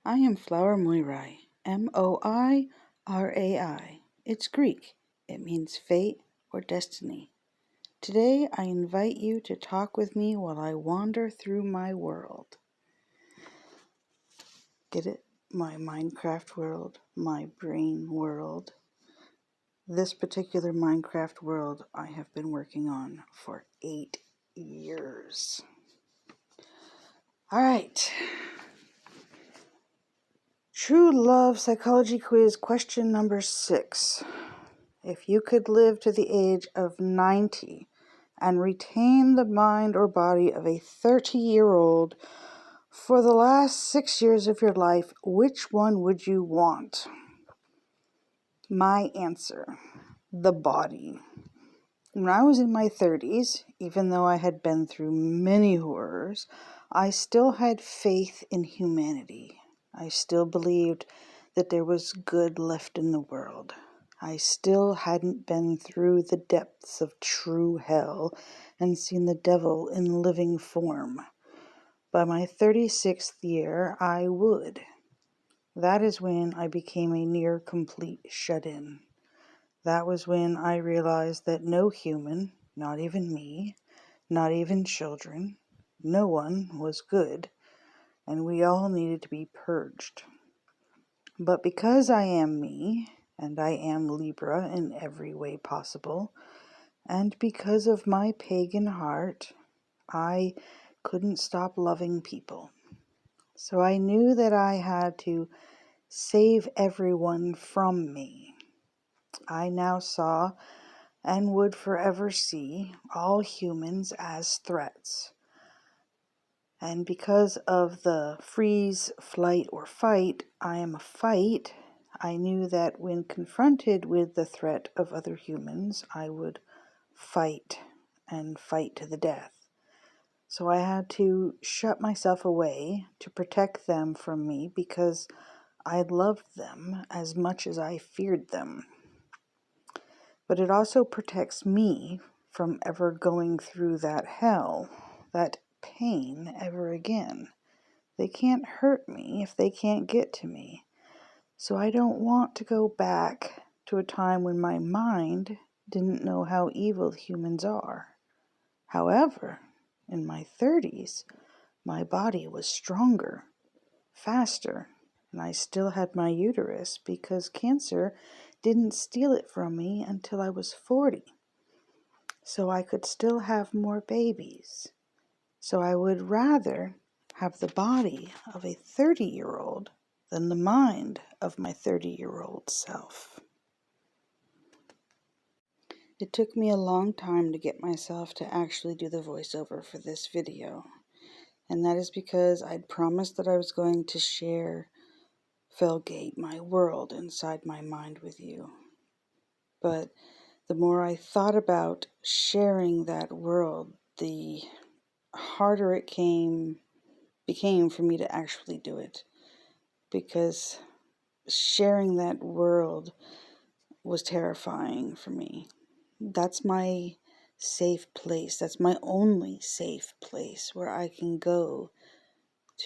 I am Flower Moirai, Moirai. It's Greek. It means fate or destiny. Today I invite you to talk with me while I wander through my world. Get it? My Minecraft world, my brain world. This particular Minecraft world I have been working on for 8 years. Alright. True Love Psychology Quiz question number 6. If you could live to the age of 90 and retain the mind or body of a 30-year-old for the last 6 years of your life, which one would you want? My answer, the body. When I was in my 30s, even though I had been through many horrors, I still had faith in humanity. I still believed that there was good left in the world. I still hadn't been through the depths of true hell and seen the devil in living form. By my 36th year, I would. That is when I became a near complete shut-in. That was when I realized that no human, not even me, not even children, no one was good, and we all needed to be purged. But because I am me, and I am Libra in every way possible, and because of my pagan heart, I couldn't stop loving people. So I knew that I had to save everyone from me. I now saw and would forever see all humans as threats. And because of the freeze, flight, or fight, I am a fight, I knew that when confronted with the threat of other humans, I would fight and fight to the death. So I had to shut myself away to protect them from me because I loved them as much as I feared them. But it also protects me from ever going through that hell, that pain ever again. They can't hurt me if they can't get to me. So I don't want to go back to a time when my mind didn't know how evil humans are. However, in my 30s, my body was stronger, faster, and I still had my uterus because cancer didn't steal it from me until I was 40. So I could still have more babies. So I would rather have the body of a 30-year-old than the mind of my 30-year-old self. It took me a long time to get myself to actually do the voiceover for this video. And that is because I'd promised that I was going to share Felgate, my world inside my mind, with you. But the more I thought about sharing that world, the harder it became for me to actually do it. Because sharing that world was terrifying for me. That's my safe place. That's my only safe place where I can go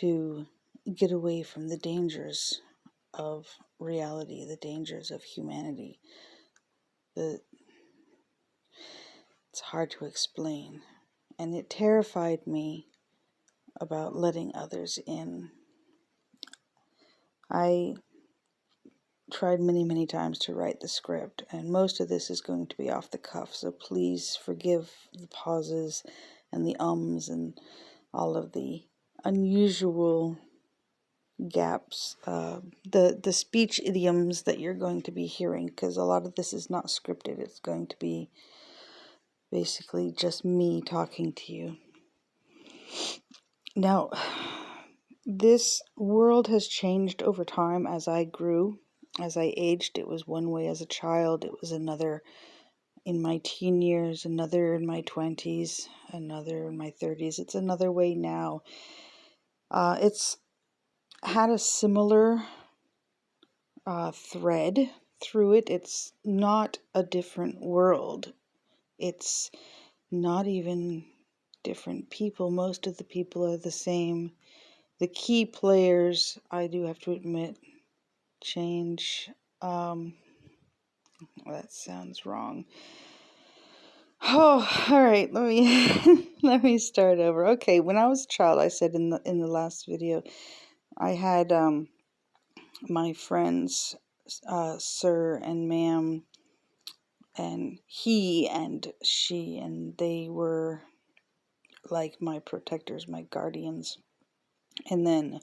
to get away from the dangers of reality, the dangers of humanity. It's hard to explain. And it terrified me about letting others in. I tried many times to write the script, and most of this is going to be off the cuff, so please forgive the pauses and the ums and all of the unusual gaps, the speech idioms that you're going to be hearing, because a lot of this is not scripted. It's going to be basically just me talking to you. Now, this world has changed over time as I grew. As I aged, it was one way as a child, it was another in my teen years, another in my 20s, another in my 30s. It's another way now. It's had a similar thread through it. It's not a different world. It's not even different people. Most of the people are the same. the key players, I do have to admit, change. That sounds wrong. Oh, all right. Let me let me start over. Okay, when I was a child, I said in the last video, I had my friends, sir and ma'am, and he and she, and they were like my protectors, my guardians. And then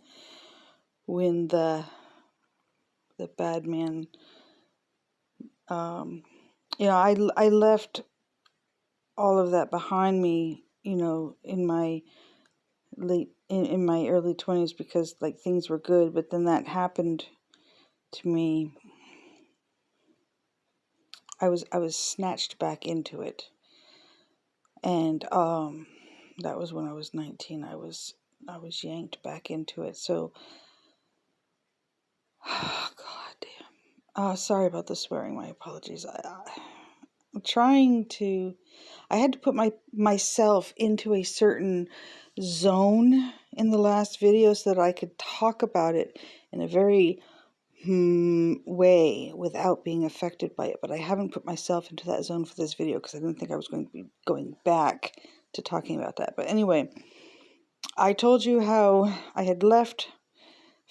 when the bad man, I left all of that behind me, in my in my early 20s, because like things were good, but then that happened to me. I was snatched back into it, and that was when I was 19. I was yanked back into it. So oh, god damn. Sorry about the swearing. My apologies. I'm trying to. I had to put myself into a certain zone in the last video so that I could talk about it in a very way without being affected by it. But I haven't put myself into that zone for this video because I didn't think I was going to be going back to talking about that. But anyway, I told you how I had left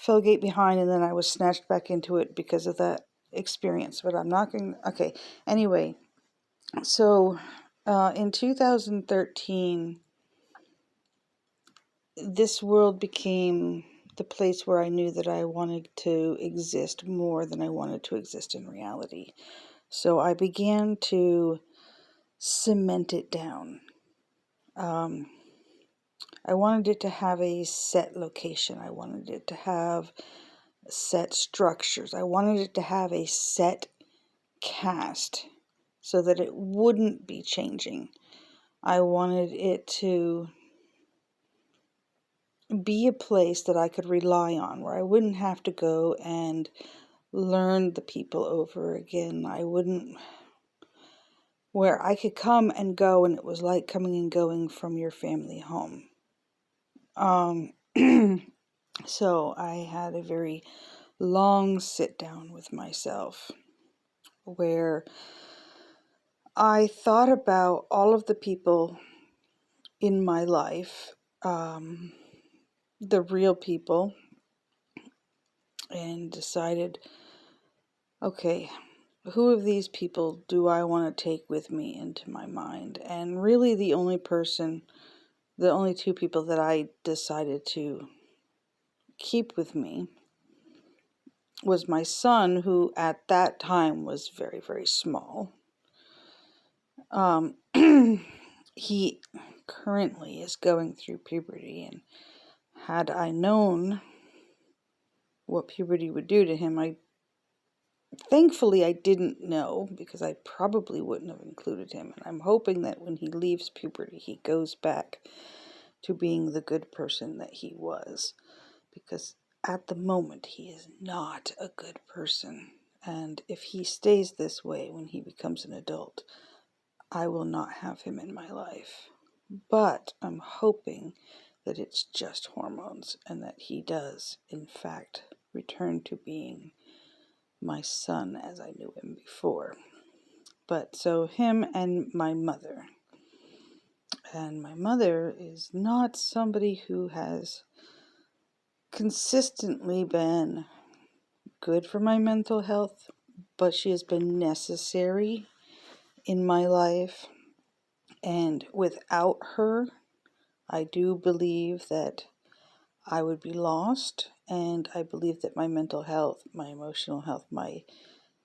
Felgate behind and then I was snatched back into it because of that experience. But I'm not going to... Okay, anyway, so in 2013, this world became the place where I knew that I wanted to exist more than I wanted to exist in reality. So I began to cement it down. I wanted it to have a set location. I wanted it to have set structures. I wanted it to have a set cast so that it wouldn't be changing. I wanted it to be a place that I could rely on, where I wouldn't have to go and learn the people over again. Where I could come and go and it was like coming and going from your family home. So I had a very long sit down with myself where I thought about all of the people in my life, the real people, and decided, okay, who of these people do I want to take with me into my mind? And really the only two people that I decided to keep with me was my son, who at that time was very, very small. He currently is going through puberty, and had I known what puberty would do to him, thankfully I didn't know, because I probably wouldn't have included him. And I'm hoping that when he leaves puberty, he goes back to being the good person that he was, because at the moment he is not a good person. And if he stays this way when he becomes an adult, I will not have him in my life. But I'm hoping that it's just hormones and that he does, in fact, return to being my son as I knew him before. But so him and my mother. And my mother is not somebody who has consistently been good for my mental health, but she has been necessary in my life. And without her, I do believe that I would be lost, and I believe that my mental health, my emotional health, my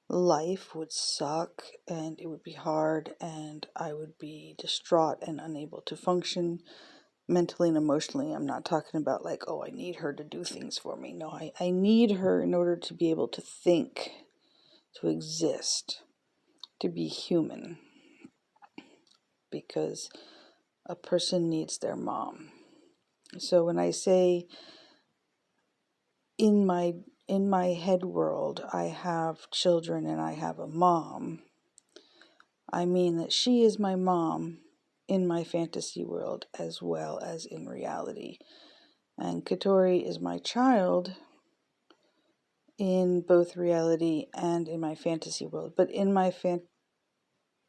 life would suck, and it would be hard, and I would be distraught and unable to function mentally and emotionally. I'm not talking about like, oh, I need her to do things for me. No, I need her in order to be able to think, to exist, to be human, because a person needs their mom. So when I say in my head world, I have children and I have a mom, I mean that she is my mom in my fantasy world as well as in reality. And Katori is my child in both reality and in my fantasy world. But in my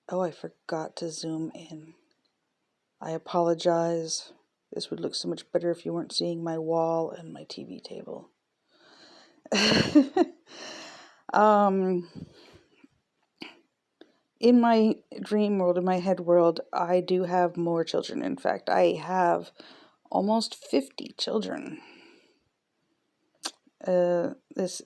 oh, I forgot to zoom in. I apologize. This would look so much better if you weren't seeing my wall and my TV table. In my dream world, in my head world, I do have more children. In fact, I have almost 50 children. This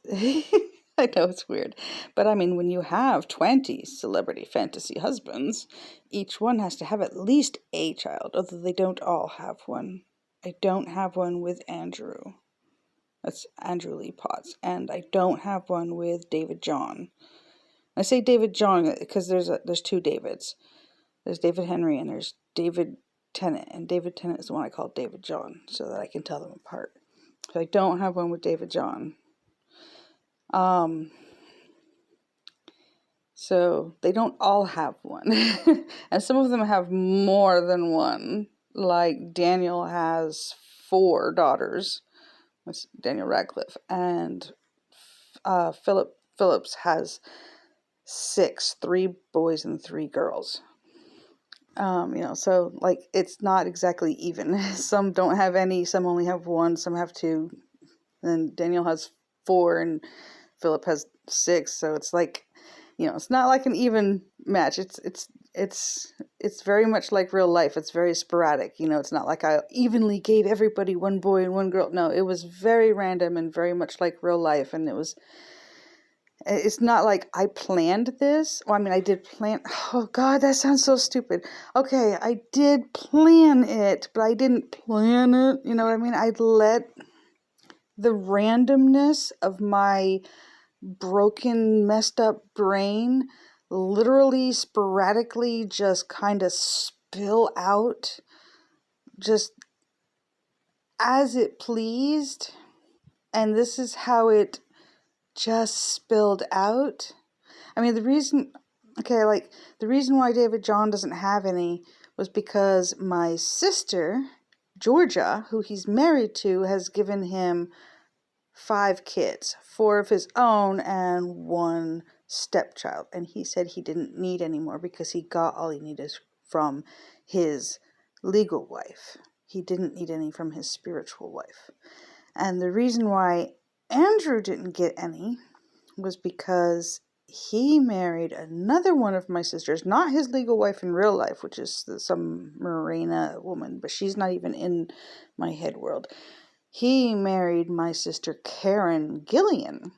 I know it's weird, but I mean, when you have 20 celebrity fantasy husbands, each one has to have at least a child, although they don't all have one. I don't have one with Andrew. That's Andrew Lee Potts. And I don't have one with David John. I say David John because there's two Davids. There's David Henry and there's David Tennant. And David Tennant is the one I call David John so that I can tell them apart. So I don't have one with David John. So they don't all have one. And some of them have more than one. Like Daniel has 4 daughters. That's Daniel Radcliffe. And Phillips has 6, 3 boys and 3 girls. So like it's not exactly even. Some don't have any, some only have 1, some have 2. And Daniel has 4 and Philip has 6. So it's like, it's not like an even match. It's very much like real life. It's very sporadic. It's not like I evenly gave everybody 1 boy and 1 girl. No, it was very random and very much like real life. And it's not like I planned this. Well, I mean, I did plan. Oh, God, that sounds so stupid. Okay, I did plan it, but I didn't plan it. You know what I mean? I let the randomness of my broken, messed up brain literally, sporadically just kind of spill out just as it pleased. And this is how it just spilled out. I mean, the reason why David John doesn't have any was because my sister, Georgia, who he's married to, has given him 5 kids, 4 of his own and 1 stepchild. And he said he didn't need any more because he got all he needed from his legal wife. He didn't need any from his spiritual wife. And the reason why Andrew didn't get any was because he married another one of my sisters, not his legal wife in real life, which is some Morena woman, but she's not even in my head world. He married my sister Karen Gillian,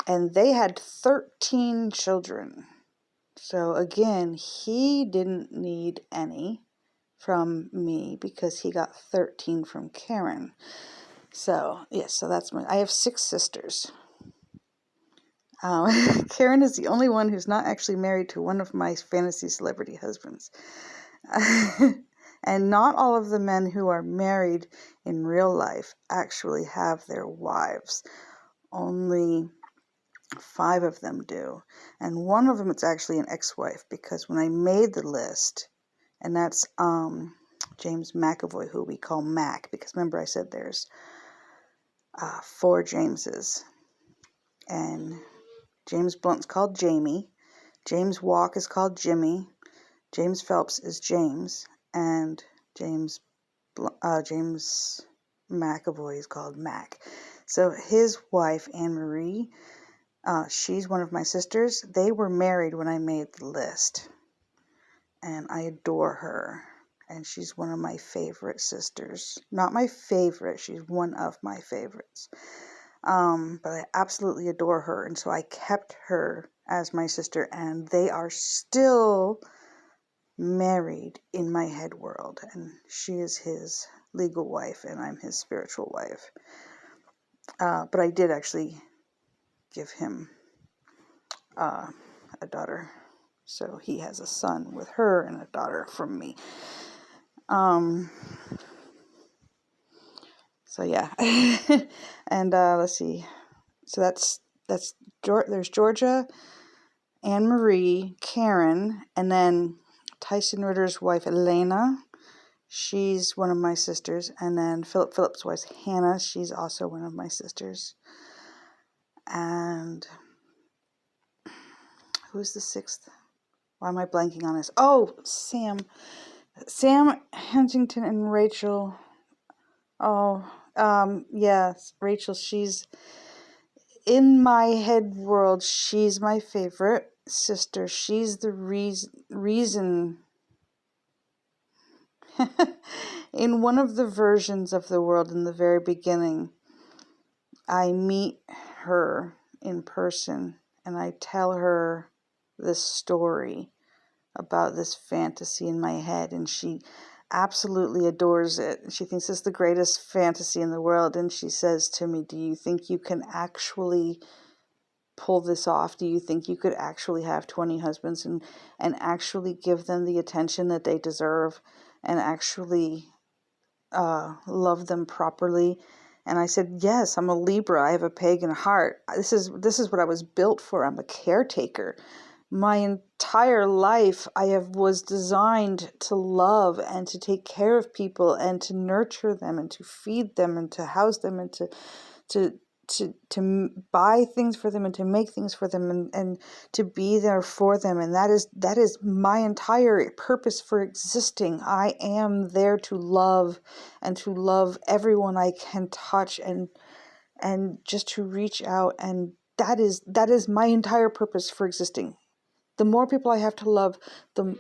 and they had 13 children. So again, he didn't need any from me because he got 13 from Karen. So, yes, so that's I have 6 sisters. Karen is the only one who's not actually married to one of my fantasy celebrity husbands. And not all of the men who are married in real life actually have their wives. Only 5 of them do. And one of them is actually an ex-wife, because when I made the list, and that's James McAvoy, who we call Mac, because remember I said there's 4 Jameses. And James Blunt's called Jamie. James Walk is called Jimmy. James Phelps is James. And James McAvoy is called Mac. So his wife, Anne Marie, she's one of my sisters. They were married when I made the list. And I adore her. And she's one of my favorite sisters. Not my favorite, she's one of my favorites. But I absolutely adore her. And so I kept her as my sister. And they are still married in my head world, and she is his legal wife and I'm his spiritual wife. But I did actually give him a daughter, so he has a son with her and a daughter from me. So yeah. And let's see, so there's Georgia, Anne Marie, Karen, and then Tyson Ritter's wife, Elena. she's one of my sisters. And then Philip's wife, Hannah, she's also one of my sisters. And who's the sixth? Why am I blanking on this? Oh, Sam Huntington and Rachel. Oh, yes, Rachel, she's in my head world, she's my favorite sister. She's the reason in one of the versions of the world in the very beginning, I meet her in person and I tell her this story about this fantasy in my head, and she absolutely adores it. She thinks it's the greatest fantasy in the world, and she says to me, do you think you can actually pull this off? Do you think you could actually have 20 husbands and actually give them the attention that they deserve and actually love them properly? And I said, yes, I'm a Libra. I have a pagan heart. This is what I was built for. I'm a caretaker. My entire life was designed to love and to take care of people and to nurture them and to feed them and to house them and to buy things for them and to make things for them and to be there for them. And that is my entire purpose for existing. I am there to love and to love everyone I can touch and just to reach out. And that is my entire purpose for existing. The more people I have to love, the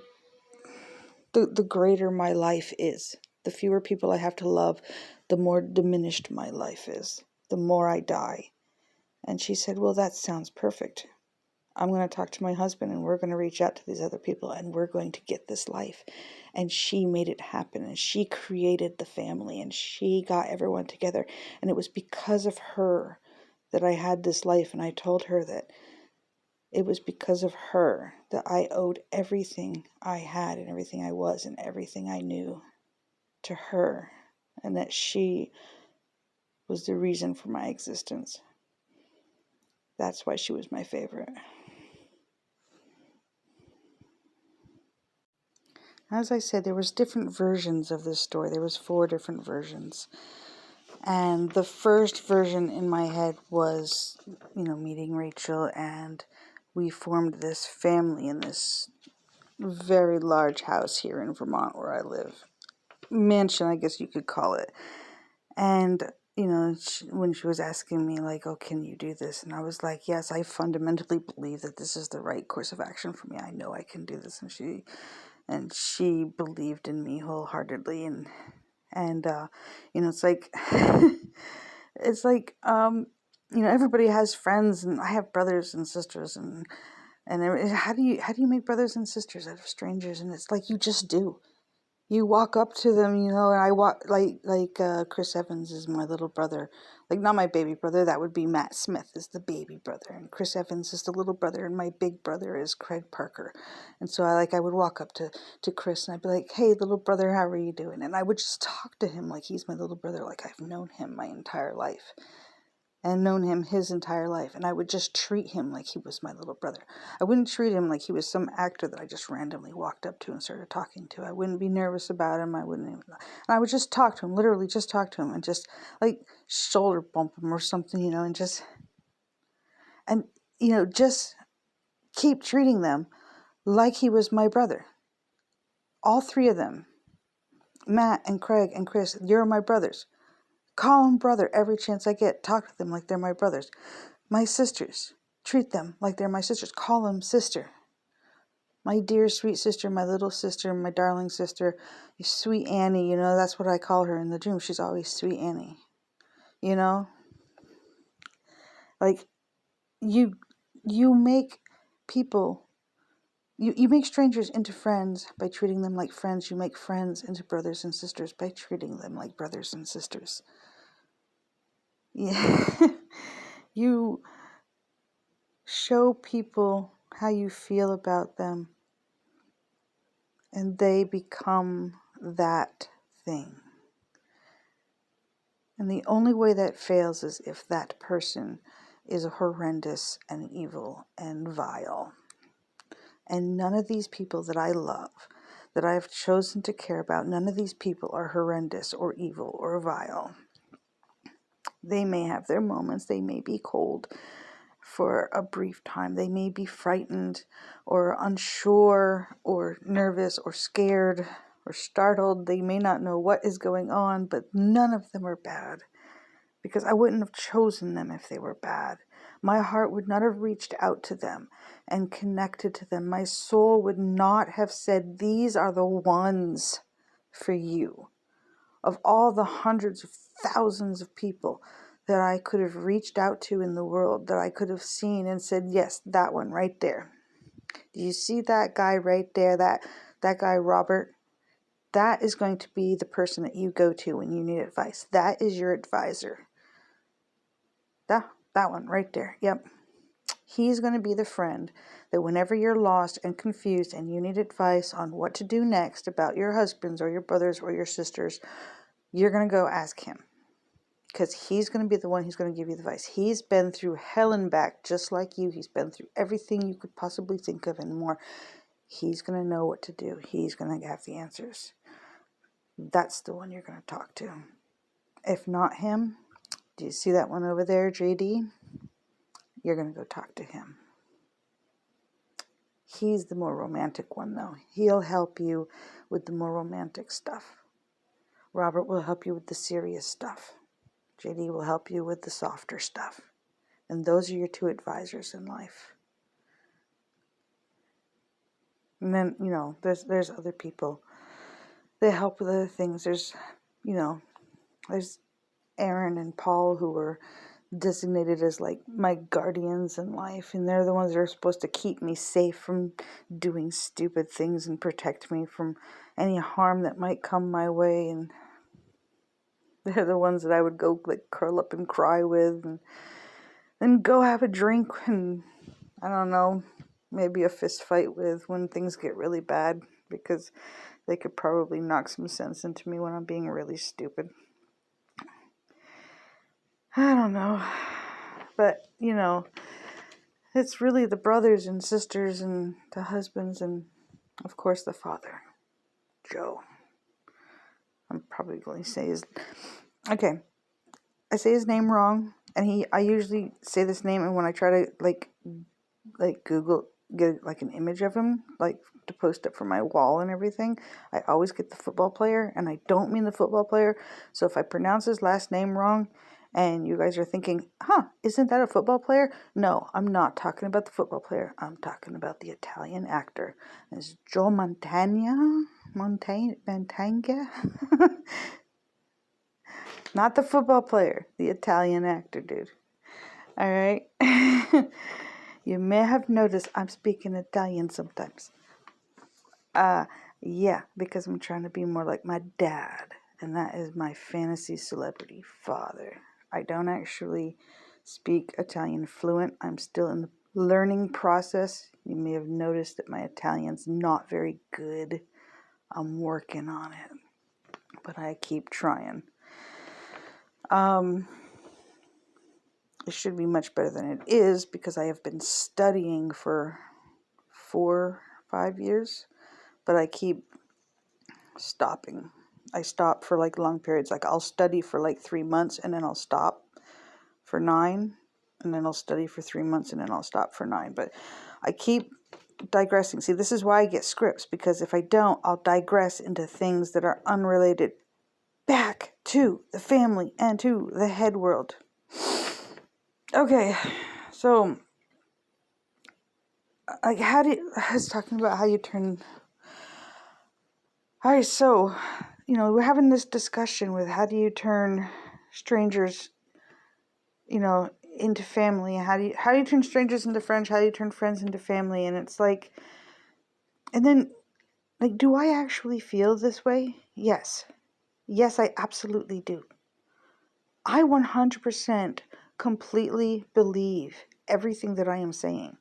greater my life is. The fewer people I have to love, the more diminished my life is. The more I die. And she said, well, that sounds perfect. I'm going to talk to my husband and we're going to reach out to these other people and we're going to get this life. And she made it happen, and she created the family, and she got everyone together. And it was because of her that I had this life. And I told her that it was because of her that I owed everything I had and everything I was and everything I knew to her, and that she was the reason for my existence. That's why she was my favorite. As I said, there was different versions of this story. There was 4 different versions. And the first version in my head was, meeting Rachel, and we formed this family in this very large house here in Vermont where I live. Mansion, I guess you could call it. And, when she was asking me, like, oh, can you do this? And I was like, yes, I fundamentally believe that this is the right course of action for me. I know I can do this. And she believed in me wholeheartedly. And it's like, everybody has friends, and I have brothers and sisters, and how do you make brothers and sisters out of strangers? And it's like, you just do. You walk up to them, and I walk like Chris Evans is my little brother. Like, not my baby brother, that would be Matt Smith is the baby brother, and Chris Evans is the little brother, and my big brother is Craig Parker. And so I would walk up to Chris, and I'd be like, hey, little brother, how are you doing? And I would just talk to him like he's my little brother, like I've known him my entire life. And known him his entire life. And I would just treat him like he was my little brother. I wouldn't treat him like he was some actor that I just randomly walked up to and started talking to. I wouldn't be nervous about him. And I would just talk to him, literally just talk to him, and just like shoulder bump him or something, and just keep treating them like he was my brother. All 3 of them, Matt and Craig and Chris, you're my brothers. Call them brother every chance I get. Talk to them like they're my brothers. My sisters, treat them like they're my sisters. Call them sister. My dear sweet sister, my little sister, my darling sister, sweet Annie, that's what I call her in the dream. She's always sweet Annie. Like, you make people, you make strangers into friends by treating them like friends. You make friends into brothers and sisters by treating them like brothers and sisters. Yeah. You show people how you feel about them, and they become that thing. And the only way that fails is if that person is horrendous and evil and vile. And none of these people that I love, that I have chosen to care about, none of these people are horrendous or evil or vile. They may have their moments. They may be cold for a brief time. They may be frightened or unsure or nervous or scared or startled. They may not know what is going on, but none of them are bad, because I wouldn't have chosen them if they were bad. My heart would not have reached out to them and connected to them. My soul would not have said, these are the ones for you. Of all the hundreds of thousands of people that I could have reached out to in the world, that I could have seen and said, yes, that one right there. Do you see that guy right there? That guy, Robert? That is going to be the person that you go to when you need advice. That is your advisor. That one right there. Yep. He's going to be the friend that whenever you're lost and confused and you need advice on what to do next about your husbands or your brothers or your sisters, you're going to go ask him. Because he's going to be the one who's going to give you the advice. He's been through hell and back just like you. He's been through everything you could possibly think of and more. He's going to know what to do. He's going to have the answers. That's the one you're going to talk to. If not him, do you see that one over there, JD? You're going to go talk to him. He's the more romantic one, though. He'll help you with the more romantic stuff. Robert will help you with the serious stuff. JD will help you with the softer stuff. And those are your two advisors in life. And then, there's other people that help with other things. There's Aaron and Paul, who were designated as like my guardians in life. And they're the ones that are supposed to keep me safe from doing stupid things and protect me from any harm that might come my way. And they're the ones that I would go like curl up and cry with, and then go have a drink and, I don't know, maybe a fist fight with when things get really bad, because they could probably knock some sense into me when I'm being really stupid. I don't know. But, it's really the brothers and sisters and the husbands and, of course, the father, Joe. I'm probably going to say his... Okay, I say his name wrong, and I usually say this name, and when I try to, like Google, get, like, an image of him, like, to post up for my wall and everything, I always get the football player, and I don't mean the football player, so if I pronounce his last name wrong, and you guys are thinking, isn't that a football player? No, I'm not talking about the football player. I'm talking about the Italian actor. It's Joe Montagna? Not the football player, the Italian actor, dude. All right? You may have noticed I'm speaking Italian sometimes. Yeah, because I'm trying to be more like my dad, and that is my fantasy celebrity father. I don't actually speak Italian fluent. I'm still in the learning process. You may have noticed that my Italian's not very good. I'm working on it, but I keep trying. It should be much better than it is, because I have been studying for 4-5 years, but I keep stopping. I stop for like long periods. Like I'll study for like 3 months and then I'll stop for 9, and then I'll study for 3 months and then I'll stop for 9. But I keep digressing. See, this is why I get scripts, because if I don't, I'll digress into things that are unrelated back to the family and to the head world. Okay, so like I was talking about how you turn... Alright, so, we're having this discussion with how do you turn strangers, into family? How do you turn strangers into friends? How do you turn friends into family? And it's like, and then, like, do I actually feel this way? Yes. Yes, I absolutely do. I 100% completely believe everything that I am saying.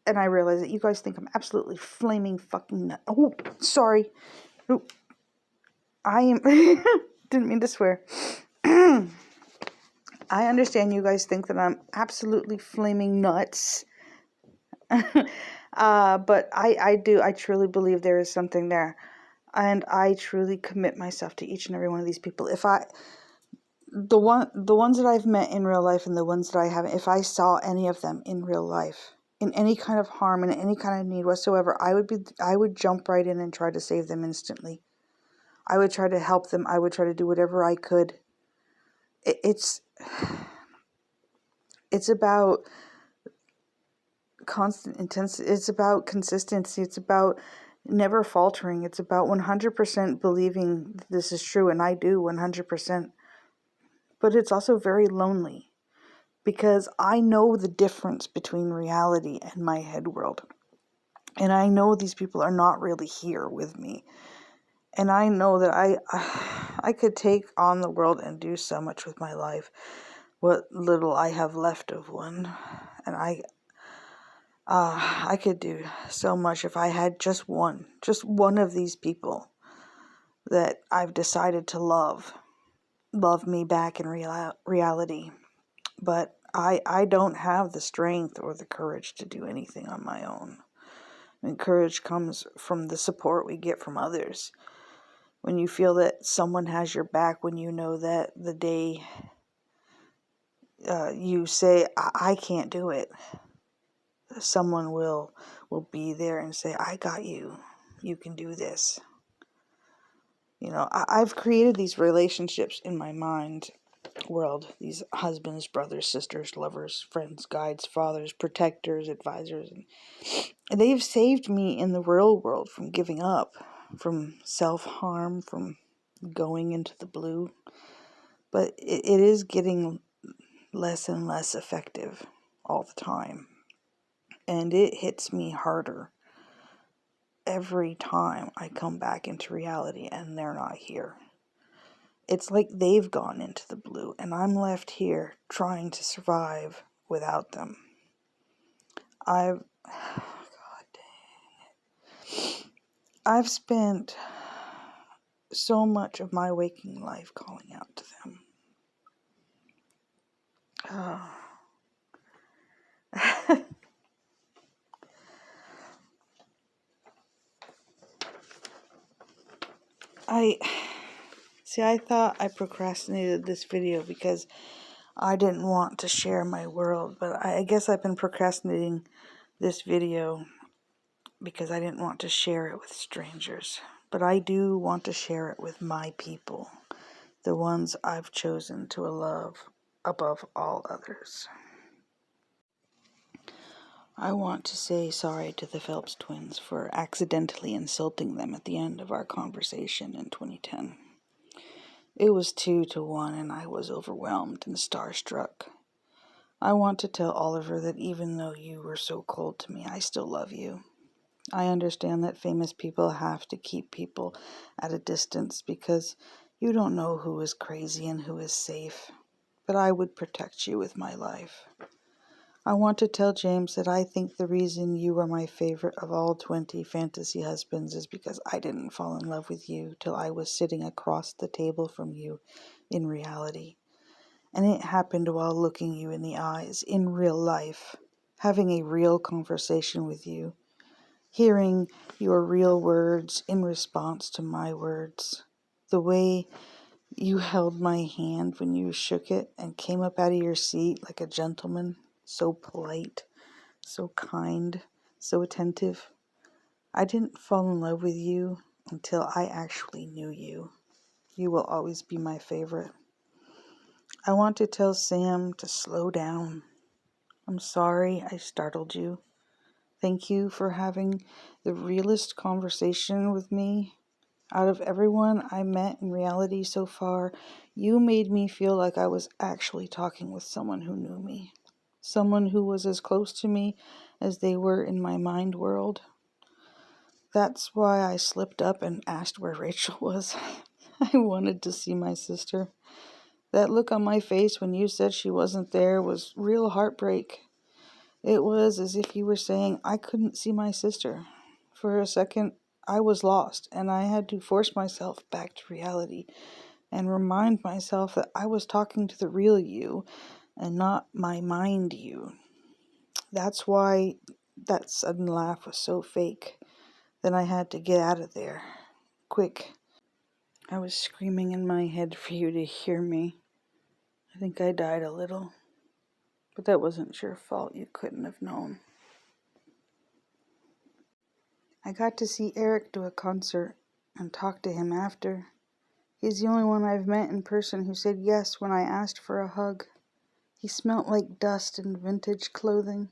And I realize that you guys think I'm absolutely flaming fucking nut. Oh, sorry. Oh, I am... didn't mean to swear. I understand you guys think that I'm absolutely flaming nuts. But I truly believe there is something there. And I truly commit myself to each and every one of these people. The ones that I've met in real life and the ones that I haven't, if I saw any of them in real life, in any kind of harm, in any kind of need whatsoever, I would jump right in and try to save them instantly. I would try to help them. I would try to do whatever I could. It's about constant intensity. It's about consistency. It's about never faltering. It's about 100% believing this is true, and I do 100%. But it's also very lonely because I know the difference between reality and my head world. And I know these people are not really here with me. And I know that I could take on the world and do so much with my life, what little I have left of one. And I could do so much if I had just one of these people that I've decided to love me back in reality. But I don't have the strength or the courage to do anything on my own. And courage comes from the support we get from others. When you feel that someone has your back, when you know that the day you say, I can't do it, someone will be there and say, I got you. You can do this. You know, I've created these relationships in my mind world. These husbands, brothers, sisters, lovers, friends, guides, fathers, protectors, advisors. And they've saved me in the real world from giving up, from self-harm, from going into the blue. But it is getting less and less effective all the time. And it hits me harder every time I come back into reality and they're not here. It's like they've gone into the blue and I'm left here trying to survive without them. God dang it. I've spent so much of my waking life calling out to them. I thought I procrastinated this video because I didn't want to share my world, but I guess I've been procrastinating this video because I didn't want to share it with strangers. But I do want to share it with my people, the ones I've chosen to love above all others. I want to say sorry to the Phelps twins for accidentally insulting them at the end of our conversation in 2010. It was 2-1 and I was overwhelmed and starstruck. I want to tell Oliver that even though you were so cold to me, I still love you. I understand that famous people have to keep people at a distance because you don't know who is crazy and who is safe. But I would protect you with my life. I want to tell James that I think the reason you are my favorite of all 20 fantasy husbands is because I didn't fall in love with you till I was sitting across the table from you in reality. And it happened while looking you in the eyes in real life, having a real conversation with you, hearing your real words in response to my words, the way you held my hand when you shook it and came up out of your seat like a gentleman, so polite, so kind, so attentive. I didn't fall in love with you until I actually knew you. You will always be my favorite. I want to tell Sam to slow down. I'm sorry I startled you. Thank you for having the realest conversation with me. Out of everyone I met in reality so far, you made me feel like I was actually talking with someone who knew me. Someone who was as close to me as they were in my mind world. That's why I slipped up and asked where Rachel was. I wanted to see my sister. That look on my face when you said she wasn't there was real heartbreak. It was as if you were saying I couldn't see my sister. For a second, I was lost, and I had to force myself back to reality and remind myself that I was talking to the real you and not my mind you. That's why That sudden laugh was so fake. Then I had to get out of there. Quick. I was screaming in my head for you to hear me. I think I died a little. But that wasn't your fault. You couldn't have known. I got to see Eric do a concert and talk to him after. He's the only one I've met in person who said yes when I asked for a hug. He smelt like dust and vintage clothing.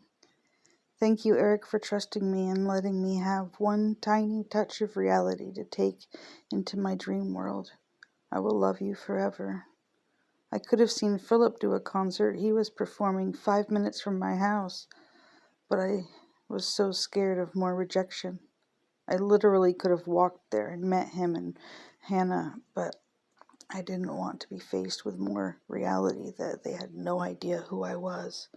Thank you, Eric, for trusting me and letting me have one tiny touch of reality to take into my dream world. I will love you forever. I could have seen Philip do a concert. He was performing 5 minutes from my house, but I was so scared of more rejection. I literally could have walked there and met him and Hannah, but I didn't want to be faced with more reality that they had no idea who I was.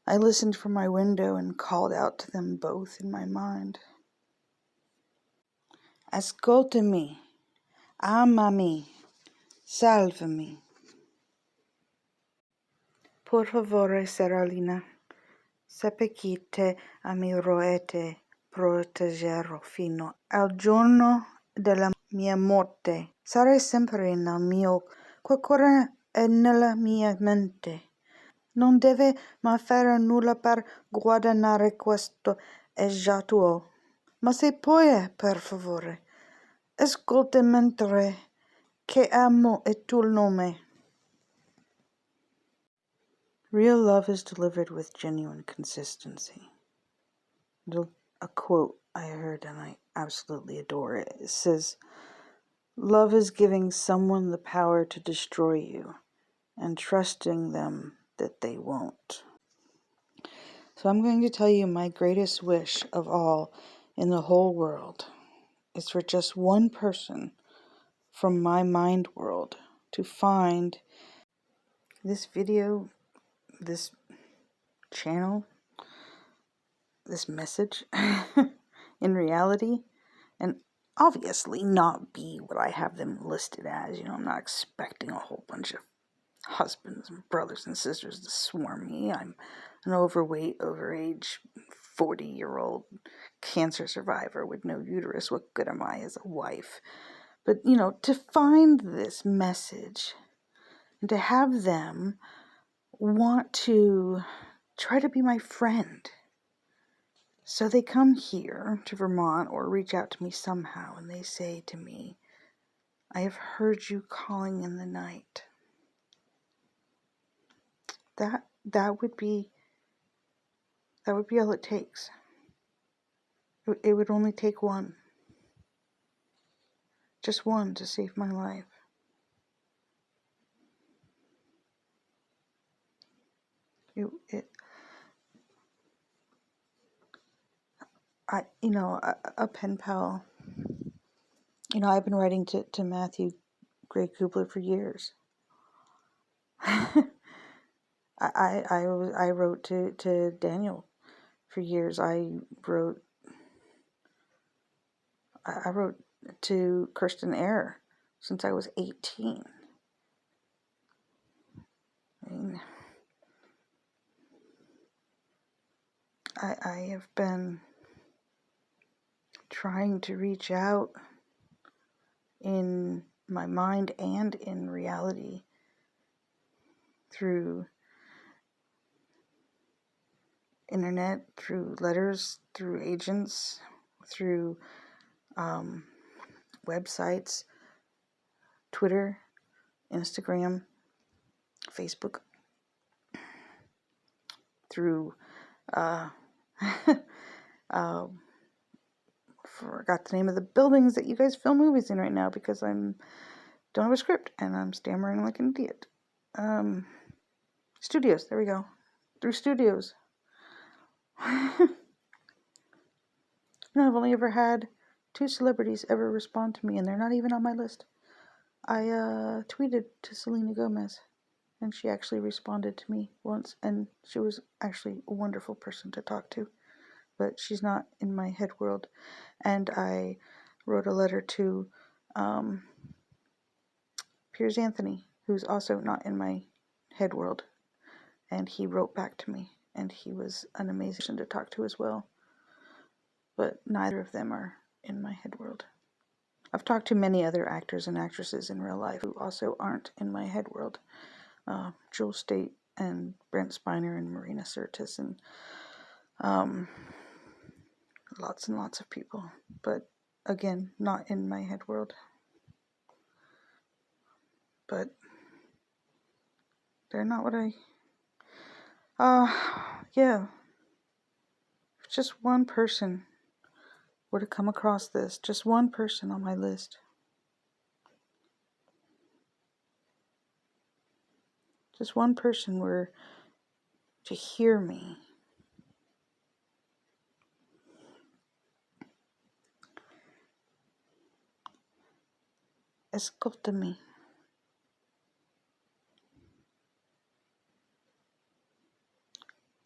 I listened from my window and called out to them both in my mind. Ascoltami, amami, salvami. Por favore, Seralina, seppe che te amirò e te proteggerò fino al giorno della mia morte. Sarai sempre nel mio cuore e nella mia mente. Non deve mai fare nulla per guadagnare questo è già tuo. Ma se puoi, per favore, ascolta mentre che amo il tuo nome. Real love is delivered with genuine consistency. A quote I heard and I absolutely adore it. It says, love is giving someone the power to destroy you and trusting them that they won't. So I'm going to tell you my greatest wish of all in the whole world is for just one person from my mind world to find this video, this channel, this message in reality, and obviously not be what I have them listed as. I'm not expecting a whole bunch of husbands and brothers and sisters to swarm me. I'm an overweight, overage, 40-year-old cancer survivor with no uterus. What good am I as a wife? But, to find this message and to have them want to try to be my friend. So they come here to Vermont or reach out to me somehow and they say to me, I have heard you calling in the night. That would be all it takes. It would only take one. Just one to save my life. A pen pal. I've been writing to Matthew Gray Kubler for years. I wrote to Daniel for years. I wrote to Kirsten Eyre since I was 18. I have been trying to reach out in my mind and in reality through internet, through letters, through agents, through websites, Twitter, Instagram, Facebook, through forgot the name of the buildings that you guys film movies in right now because don't have a script and I'm stammering like an idiot. Studios, there we go. Through studios. I've only ever had 2 celebrities ever respond to me, and they're not even on my list. I tweeted to Selena Gomez, and she actually responded to me once, and she was actually a wonderful person to talk to, but she's not in my head world. And I wrote a letter to Piers Anthony, who's also not in my head world, and he wrote back to me, and he was an amazing person to talk to as well. But neither of them are in my head world. I've talked to many other actors and actresses in real life who also aren't in my head world. Jewel State and Brent Spiner and Marina Sirtis and lots and lots of people. But again, not in my head world. But they're not what I... yeah. If just one person were to come across this, just one person on my list, just one person were to hear me, escúchame.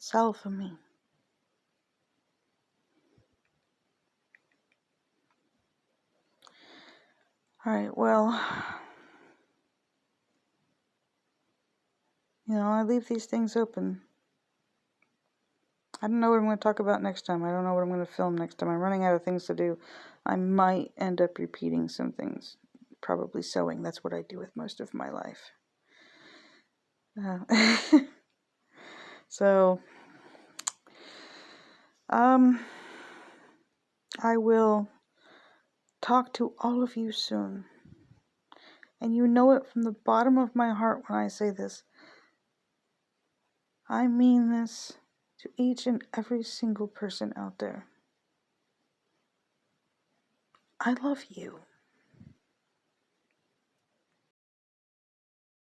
Sálvame. Alright, well, I leave these things open. I don't know what I'm going to talk about next time. I don't know what I'm going to film next time. I'm running out of things to do. I might end up repeating some things. Probably sewing. That's what I do with most of my life. So, I will talk to all of you soon. And you know it from the bottom of my heart when I say this. I mean this to each and every single person out there. I love you.